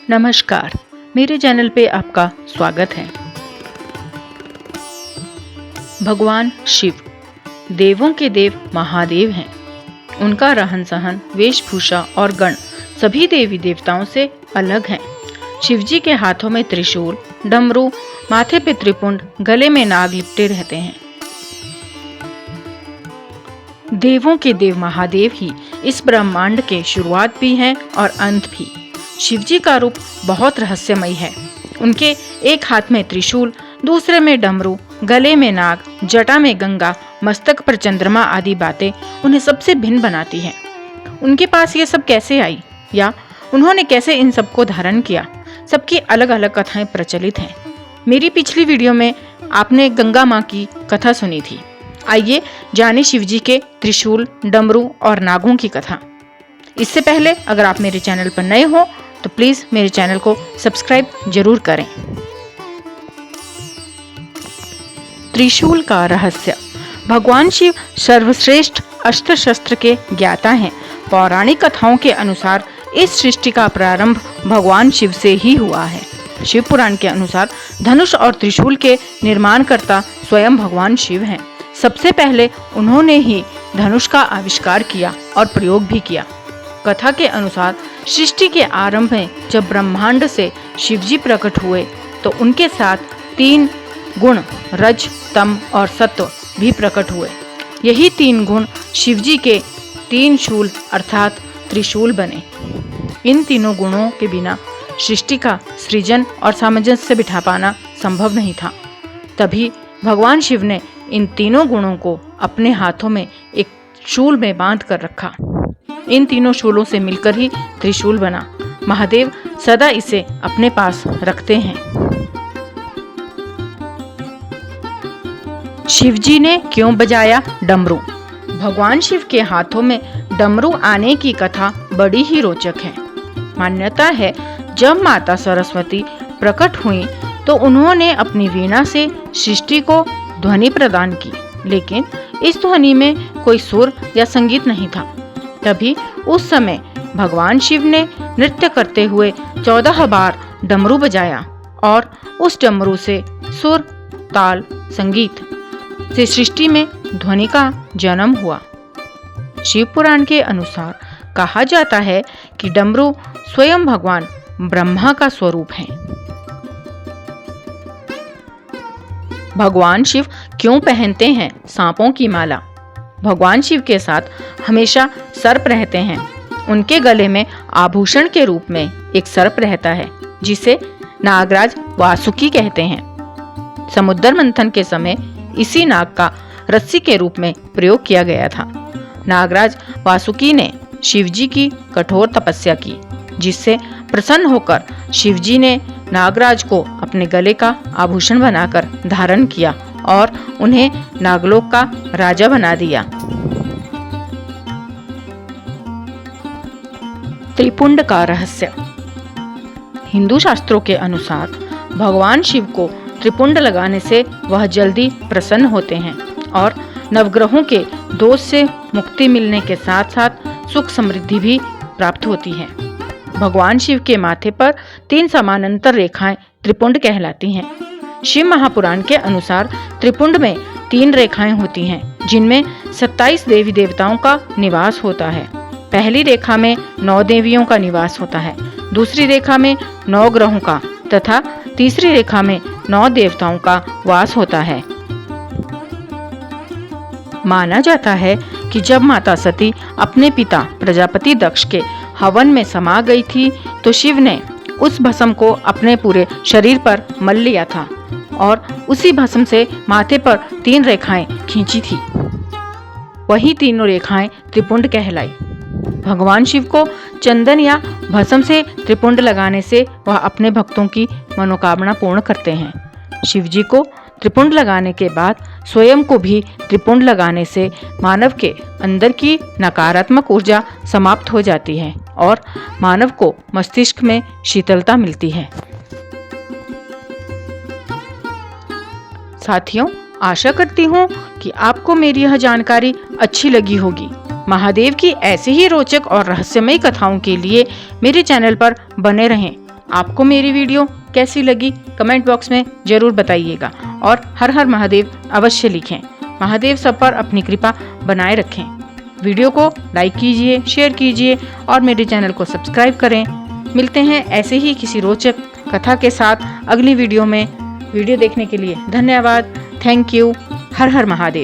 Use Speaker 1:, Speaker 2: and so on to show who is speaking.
Speaker 1: नमस्कार, मेरे चैनल पे आपका स्वागत है। भगवान शिव देवों के देव महादेव हैं। उनका रहन सहन, वेशभूषा और गण सभी देवी देवताओं से अलग हैं। शिवजी के हाथों में त्रिशूल, डमरू, माथे पे त्रिपुंड, गले में नाग लिपटे रहते हैं। देवों के देव महादेव ही इस ब्रह्मांड के शुरुआत भी हैं और अंत भी। शिवजी का रूप बहुत रहस्यमयी है। उनके एक हाथ में त्रिशूल, दूसरे में डमरू, गले में नाग, जटा में गंगा, मस्तक पर चंद्रमा आदि बातें उन्हें सबसे भिन्न बनाती हैं। उनके पास ये सब कैसे आई या उन्होंने कैसे इन सबको धारण किया, सबकी अलग अलग कथाएं प्रचलित हैं। मेरी पिछली वीडियो में आपने गंगा माँ की कथा सुनी थी। आइए जाने शिवजी के त्रिशूल, डमरू और नागों की कथा। इससे पहले अगर आप मेरे चैनल पर नए हो तो प्लीज मेरे चैनल को सब्सक्राइब जरूर करें। त्रिशूल का रहस्य। भगवान शिव सर्वश्रेष्ठ अस्त्र शस्त्र के ज्ञाता हैं। पौराणिक कथाओं के अनुसार इस सृष्टि का प्रारंभ भगवान शिव से ही हुआ है। शिव पुराण के अनुसार धनुष और त्रिशूल के निर्माणकर्ता स्वयं भगवान शिव हैं। सबसे पहले उन्होंने ही धनुष का आविष्कार किया और प्रयोग भी किया। कथा के अनुसार सृष्टि के आरंभ में जब ब्रह्मांड से शिवजी प्रकट हुए तो उनके साथ 3 गुण रज, तम और सत्व भी प्रकट हुए। यही 3 गुण शिवजी के 3 शूल अर्थात त्रिशूल बने। इन तीनों गुणों के बिना सृष्टि का सृजन और सामंजस्य बिठा पाना संभव नहीं था। तभी भगवान शिव ने इन तीनों गुणों को अपने हाथों में एक शूल में बांध कर रखा। इन तीनों शूलों से मिलकर ही त्रिशूल बना। महादेव सदा इसे अपने पास रखते हैं। शिवजी ने क्यों बजाया डमरू? भगवान शिव के हाथों में डमरू आने की कथा बड़ी ही रोचक है। मान्यता है जब माता सरस्वती प्रकट हुई तो उन्होंने अपनी वीणा से सृष्टि को ध्वनि प्रदान की, लेकिन इस ध्वनि में कोई सुर या संगीत नहीं था। तभी उस समय भगवान शिव ने नृत्य करते हुए 14 बार डमरू बजाया और उस डमरू से सुर, ताल, संगीत से सृष्टि में ध्वनि का जन्म हुआ। शिव पुराण के अनुसार कहा जाता है कि डमरू स्वयं भगवान ब्रह्मा का स्वरूप है। भगवान शिव क्यों पहनते हैं सांपों की माला? भगवान शिव के साथ हमेशा सर्प रहते हैं। उनके गले में आभूषण के रूप में एक सर्प रहता है जिसे नागराज वासुकी कहते हैं। समुद्र मंथन के समय इसी नाग का रस्सी के रूप में प्रयोग किया गया था। नागराज वासुकी ने शिवजी की कठोर तपस्या की, जिससे प्रसन्न होकर शिवजी ने नागराज को अपने गले का आभूषण बनाकर धारण किया और उन्हें नागलोक का राजा बना दिया। त्रिपुंड का रहस्य। हिंदू शास्त्रों के अनुसार भगवान शिव को त्रिपुंड लगाने से वह जल्दी प्रसन्न होते हैं और नवग्रहों के दोष से मुक्ति मिलने के साथ साथ सुख समृद्धि भी प्राप्त होती है। भगवान शिव के माथे पर 3 समानांतर रेखाएं त्रिपुंड कहलाती हैं। शिव महापुराण के अनुसार त्रिपुंड में 3 रेखाएं होती हैं, जिनमें 27 देवी देवताओं का निवास होता है। पहली रेखा में 9 देवियों का निवास होता है, दूसरी रेखा में 9 ग्रहों का तथा तीसरी रेखा में 9 देवताओं का वास होता है। माना जाता है कि जब माता सती अपने पिता प्रजापति दक्ष के हवन में समा गई थी तो शिव ने उस भस्म को अपने पूरे शरीर पर मल लिया था और उसी भस्म से माथे पर 3 रेखाएं खींची थी। वही तीनों रेखाएं त्रिपुंड कहलाई। भगवान शिव को चंदन या भस्म से त्रिपुंड लगाने से वह अपने भक्तों की मनोकामना पूर्ण करते हैं। शिवजी को त्रिपुंड लगाने के बाद स्वयं को भी त्रिपुंड लगाने से मानव के अंदर की नकारात्मक ऊर्जा समाप्त हो जाती है और मानव को मस्तिष्क में शीतलता मिलती है। साथियों, आशा करती हूँ कि आपको मेरी यह जानकारी अच्छी लगी होगी। महादेव की ऐसी ही रोचक और रहस्यमयी कथाओं के लिए मेरे चैनल पर बने रहें। आपको मेरी वीडियो कैसी लगी कमेंट बॉक्स में जरूर बताइएगा और हर हर महादेव अवश्य लिखें। महादेव सब पर अपनी कृपा बनाए रखें। वीडियो को लाइक कीजिए, शेयर कीजिए और मेरे चैनल को सब्सक्राइब करें। मिलते हैं ऐसे ही किसी रोचक कथा के साथ अगली वीडियो में। वीडियो देखने के लिए धन्यवाद। Thank you. Her her Mahadev.